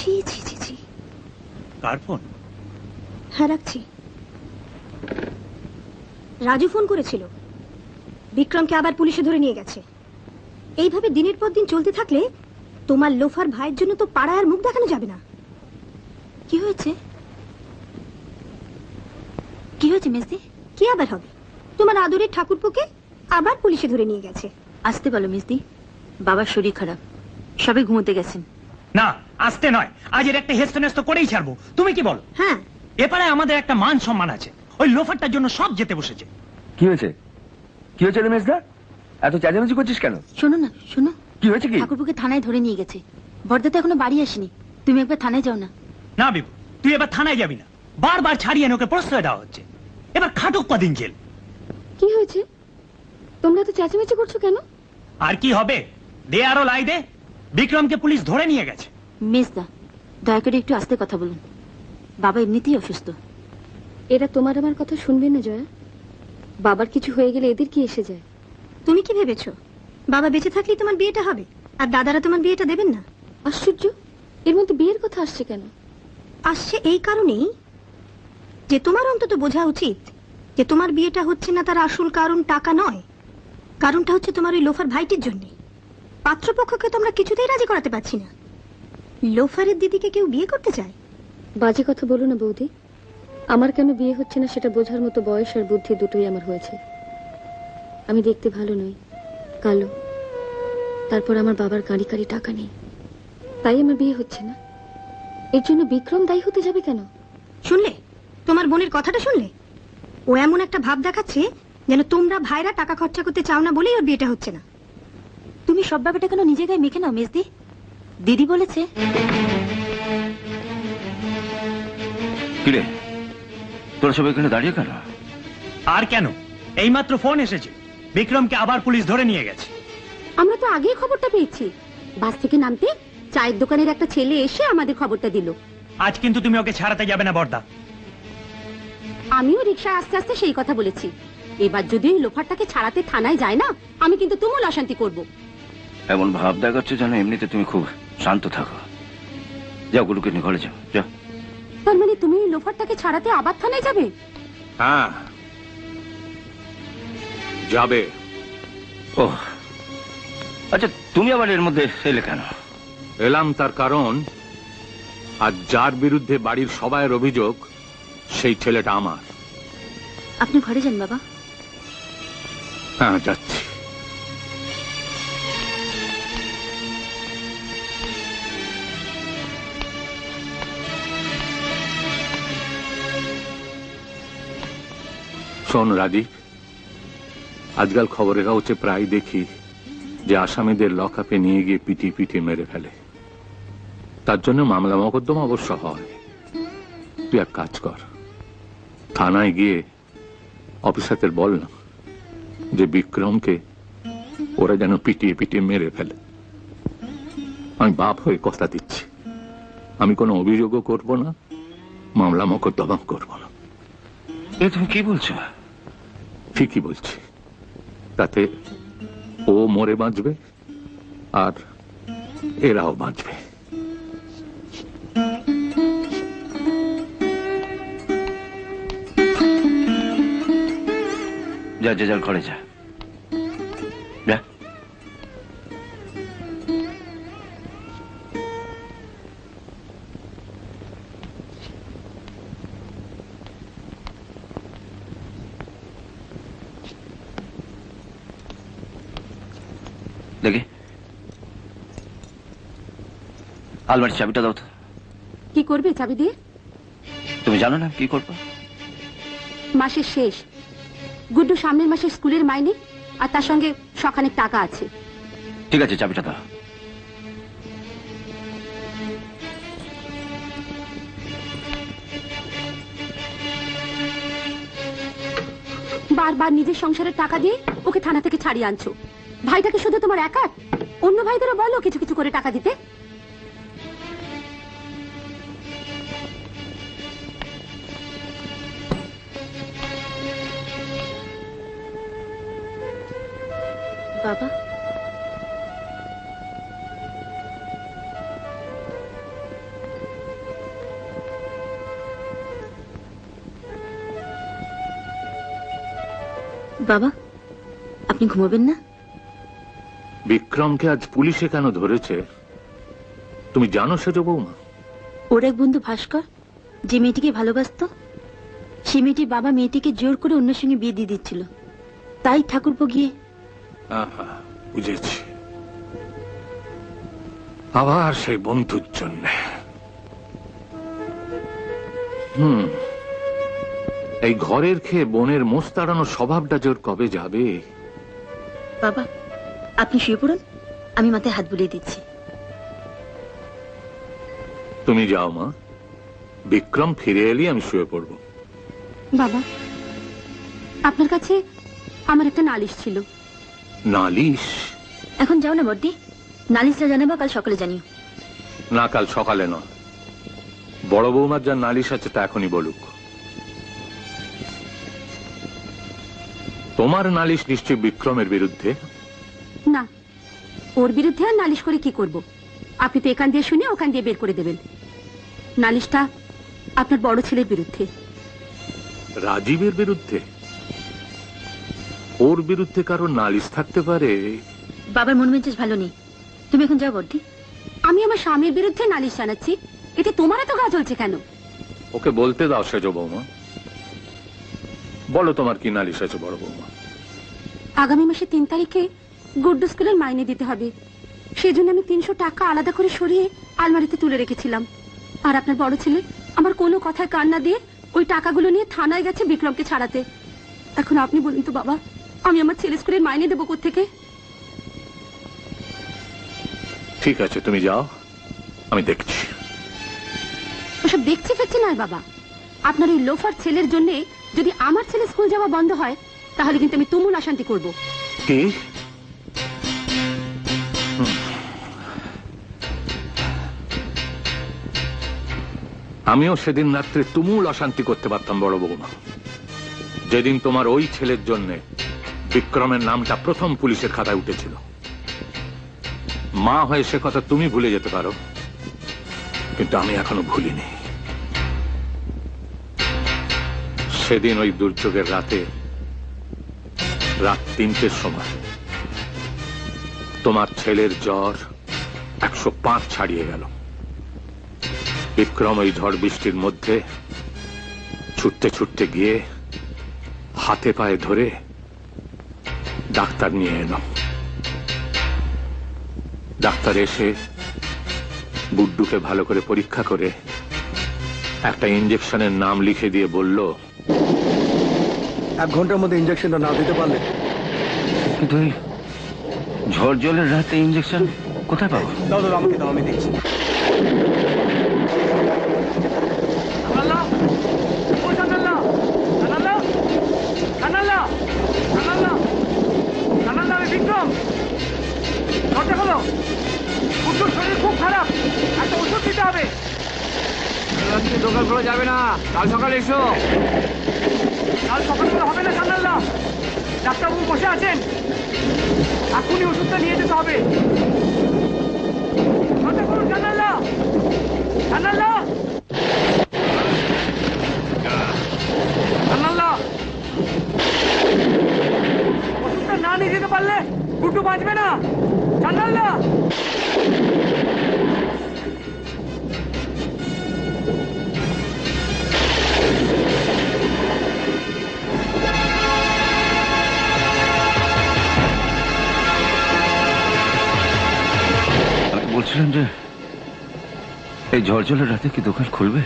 ছি ছি ছি ছি। কার ফোন? হ্যাঁ রাখছি। রাজু ফোন করেছিল, বিক্রমকে আবার পুলিশে ধরে নিয়ে গেছে। এইভাবে দিনের পর দিন চলতে থাকলে তোমার লোফার ভাইয়ের জন্য তো পাড়ায় আর মুখ দেখানো যাবে না। কি হয়েছে? কি হয়েছে মেজদি? কি আবার হবে? তোমার আদরের ঠাকুরপোকে আবার পুলিশে ধরে নিয়ে গেছে। আসতে বলো মেজদি, বাবার শরীর খারাপ, সবে ঘুমোতে গেছেন। না, আসতে নয়, আজ এর একটা হেস্ত নেস্ত করেই ছাড়বো। তুমি কি বলো? হ্যাঁ, এপারে আমাদের একটা মান সম্মান আছে, ওই লোফারটার জন্য সব যেতে বসেছে। কি হয়েছে? কি হয়েছে রমেশদা? এত চেঁচামেচি করছিস কেন? শোনো না, শোনো। কি হয়েছে? কি ঠাকুরপুকে থানায় ধরে নিয়ে গেছে। বর্দা তো এখনো বাড়ি আসেনি, তুমি একবার থানায় যাও না। না বিভু, তুই এবার থানায় যাবি না। বারবার ছাড়িয়ে ওকে প্রশ্রয় দেওয়া হচ্ছে। এবার খাটুক কদিন জেল। কি হয়েছে? তোমরা তো চেঁচামেচি করছো কেন? আর কি হবে, দে আরো লাই দে। বিক্রমকে পুলিশ ধরে নিয়ে গেছে। মেজদা, দয়া করে একটু আস্তে কথা বলুন, বাবা এমনিতেই অসুস্থ। এরা তোমার আমার কথা শুনবে না জয়া। বাবার কিছু হয়ে গেলে এদের কি এসে যায়? তুমি কি ভেবেছো বাবা বেঁচে থাকলেই তোমার বিয়েটা হবে আর দাদারা তোমার বিয়েটা দেবেন না? আশ্চর্য, এর মধ্যে বিয়ের কথা আসছে কেন? আসছে এই কারণেই যে তোমার অন্তত বোঝা উচিত যে তোমার বিয়েটা হচ্ছে না তার আসল কারণ টাকা নয়, কারণটা হচ্ছে তোমার ওই লোফার ভাইটির জন্য। পাত্রপক্ষকে তোমরা কিছুতেই রাজি করাতে পারছি না। লোফারের দিদিকে কেউ বিয়ে করতে চায়? বাজে কথা বলো না বৌদি। আমার কেন বিয়ে হচ্ছে না সেটা বোঝার মতো বয়স আর বুদ্ধি দুটোই আমার হয়েছে। আমি দেখতে ভালো নই, কালো, তারপর আমার বাবার গাড়ি গাড়ি টাকা নেই, তাই আমার বিয়ে হচ্ছে না। এর জন্য বিক্রম দায়ী হতে যাবে কেন? শুনলে তোমার বোনের কথাটা? শুনলে ও এমন একটা ভাব দেখাচ্ছে যেন তোমরা ভাইরা টাকা খরচা করতে চাও না বলেই ওর বিয়েটা হচ্ছে না। তুমি সব ব্যাপারটা কেন নিজে গায়ে মেখে নাও মেজদি? দিদি বলেছে। কিরে, তোরা সবাই এখানে দাঁড়িয়ে কেন? আর কেন, এইমাত্র ফোন এসেছে, বিক্রমকে আবার পুলিশ ধরে নিয়ে গেছে। আমরা তো আগেই খবরটা পেয়েছি। বাস থেকে নামতে চায়ের দোকানের একটা ছেলে এসে আমাদের খবরটা দিল। আজ কিন্তু তুমি ওকে ছাড়াতে যাবে না বর্দা। আমিও রিকশায় আস্তে আস্তে সেই কথা বলেছি। এবার যদি ওই লোফারটাকে ছাড়াতে থানায় যায় না, আমি কিন্তু তুমুল অশান্তি করব। এমন ভাব দেখাচ্ছে যেন এমনিতে তুমি খুব শান্ত থাকো। যাও, গুরুকে নিয়ে ঘরে যাও। যাও। তার মানে তুমি ওই লোফারটাকে ছাড়াতে আবার থানায় যাবে? হ্যাঁ, যাবে। ও আচ্ছা, তুমি আবার এর মধ্যে এলে কেন? এলাম তার কারণ, আর যার বিরুদ্ধে বাড়ির সবাইয়ের অভিযোগ সেই ছেলেটা আমার। আপনি ঘরে যান বাবা। হ্যাঁ, যাচ্ছি। শোন রাজীব, আজকাল খবরের কাগজে প্রায় দেখি যে আসামিদের লকআপে নিয়ে গিয়ে পিটিয়ে পিটিয়ে মেরে ফেলে। তার জন্য মামলা মোকদ্দমা অবশ্য হয়। তুই এক কাজ কর, থানায় গিয়ে অফিসারদের বল না যে বিক্রমকে ওরা যেন পিটিয়ে পিটিয়ে মেরে ফেলে। আমি বাপ হয়ে কথা দিচ্ছি, আমি কোনো অভিযোগও করব না, মামলা মোকদ্দমা করব না। এ তুমি কি বলছো? ঠিকই বলছি। তাতে ও মরে বাঁচবে আর এরাও বাঁচবে। যা, যে যার ঘরে যা। যা। দেখি, আলমারির চাবিটা দাও তো। কি করবে চাবি দিয়ে? তুমি জানো না কি করবো? মাসের শেষ, গুড্ডু সামনের মাসে স্কুলের মাইনে, আর তার সঙ্গে সখানেক টাকা আছে। ঠিক আছে, চাবিটা দাও। বারবার নিজের সংসারের টাকা দিয়ে ওকে থানা থেকে ছাড়িয়ে আনছো। ভাইটাকে শুধু তোমার একা? অন্য ভাইদেরও বলো কিছু কিছু করে টাকা দিতে। বাবা, বাবা, আপনি ঘুমাবেন না? বিক্রমকে আজ পুলিশে কেন ধরেছে তুমি জানো সেজ বৌমা? ওর এক বন্ধু ভাস্কর, যে মেয়েটিকে ভালোবাসতো, সে মেয়েটির বাবা মেয়েটিকে জোর করে অন্যের সঙ্গে বিয়ে দিয়ে দিচ্ছিল। তাই ঠাকুরপো গিয়ে আহা, বুঝেছি। আবার সেই বন্ধুর জন্য। এই ঘরের খেয়ে বোনের মোষ তাড়ানোর স্বভাবটা জোর কবে যাবে? বাবা, আপনি শুয়ে পড়ুন, আমি মাথায় হাত বুলিয়ে দিচ্ছি। তুমি যাও মা, বিক্রম ফিরে এলি আমি শুয়ে পড়বো। বাবা, আপনার কাছে আমার একটা নালিশ ছিল। নালিশ? এখন যাও না বর্দি, নালিশটা জানাবো কাল সকালে জানিও। না, কাল সকালে নয়। বড় বৌমার যা নালিশ আছে তা এখনই বলুক। তোমার নালিশ নিশ্চয় বিক্রমের বিরুদ্ধে? না, ওর বিরুদ্ধে আর নালিশ করে কি করব? আপনি তো এখান দিয়ে শুনে ওখান দিয়ে বের করে দেবেন। নালিশটা আপনার বড় ছেলের বিরুদ্ধে। রাজীবের বিরুদ্ধে? ওর বিরুদ্ধে কারো নালিশ থাকতে পারে? বাবার মন মেজাজ ভালো নেই, তুমি এখন যাও বর্দি। আমি আমার স্বামীর বিরুদ্ধে নালিশ জানাচ্ছি, এতে তোমার এত গা জ্বলছে কেন? ওকে বলতে দাও সেজ বৌমা। বলো তোমার কি নালিশ আছে বড় বৌমা? আগামী মাসে 3 তারিখে গুড্ডু স্কুলের মাইনে দিতে হবে, সেজন্য আমি 300 টাকা আলাদা করে সরিয়ে আলমারিতে তুলে রেখেছিলাম। আর আপনার বড় ছেলে আমার কোনো কথায় কান না দিয়ে ওই টাকাগুলো নিয়ে থানায় গেছে বিক্রমকে ছাড়াতে। এখন আপনি বলুন তো বাবা, আমি আমার ছেলে স্কুলের মাইনে দেবো কোত্থেকে? ঠিক আছে, তুমি যাও, আমি দেখছি। ওসব দেখছি ফেকছি নয় বাবা, আপনার ওই লোফার ছেলের জন্য যদি আমার ছেলে স্কুল যাওয়া বন্ধ হয়, তাহলে কিন্তু আমি তুমুল অশান্তি করব। কি? আমিও সেদিন রাত্রে তুমুল অশান্তি করতে পারতাম বড় বৌমা, যেদিন তোমার ওই ছেলের জন্য বিক্রমের নামটা প্রথম পুলিশের খাতায় উঠেছিল। মা হয়ে সে কথা তুমি ভুলে যেতে পারো, কিন্তু আমি এখনো ভুলিনি। সেদিন ওই দুর্যোগের রাতে, রাত 3টের সময় তোমার ছেলের জ্বর 105 ছাড়িয়ে গেল। বিক্রম ওই ঝড় বৃষ্টির মধ্যে ছুটতে ছুটতে গিয়ে হাতে পায়ে ধরে ডাক্তার নিয়ে এলো। ডাক্তার এসে বুড্ডুকে ভালো করে পরীক্ষা করে একটা ইঞ্জেকশনের নাম লিখে দিয়ে বলল, 1 ঘন্টার মধ্যে ইঞ্জেকশনটা না দিতে পারলে। কিন্তু এই ঝড় জলের রাতে ইঞ্জেকশন কোথায় পাবো? দাও দাও, আমাকে দাও, আমি দেখছি। বিক্রম, দরজা খোলো। কুট্টুর শরীর খুব খারাপ, একটা ওষুধ দিতে হবে। দোকান খোলা যাবে না, কাল সকালে এসো। কাল সকালে হবে না জানাল্লা, ডাক্তারবাবু বসে আছেন, এখনই ওষুধটা নিয়ে যেতে হবে। দরজা খুলুন জানাল্লা, জানাল্লা, জানাল্লা। ওষুধটা না নিয়ে যেতে পারলে গুড্ডু বাঁচবে না, জানাল্লা। বলছিলাম যে এই ঝড় জলের রাতে কি দোকান খুলবে?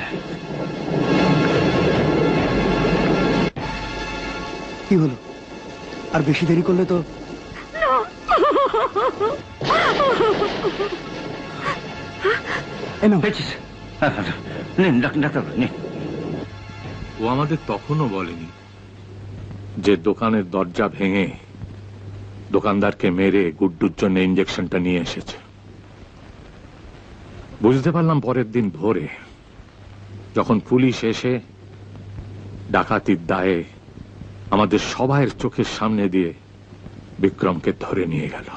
কি হলো? আর বেশি দেরি করলে তো। পেয়েছিস? নিন ডাক্তার, নিন। ও আমাদের তখনও বলেনি যে দোকানের দরজা ভেঙে দোকানদারকে মেরে গুড্ডুর জন্য ইঞ্জেকশনটা নিয়ে এসেছে। বুঝতে পারলাম পরের দিন ভোরে, যখন পুলিশ এসে ডাকাতির দায়ে আমাদের সবাইয়ের চোখের সামনে দিয়ে বিক্রমকে ধরে নিয়ে গেল।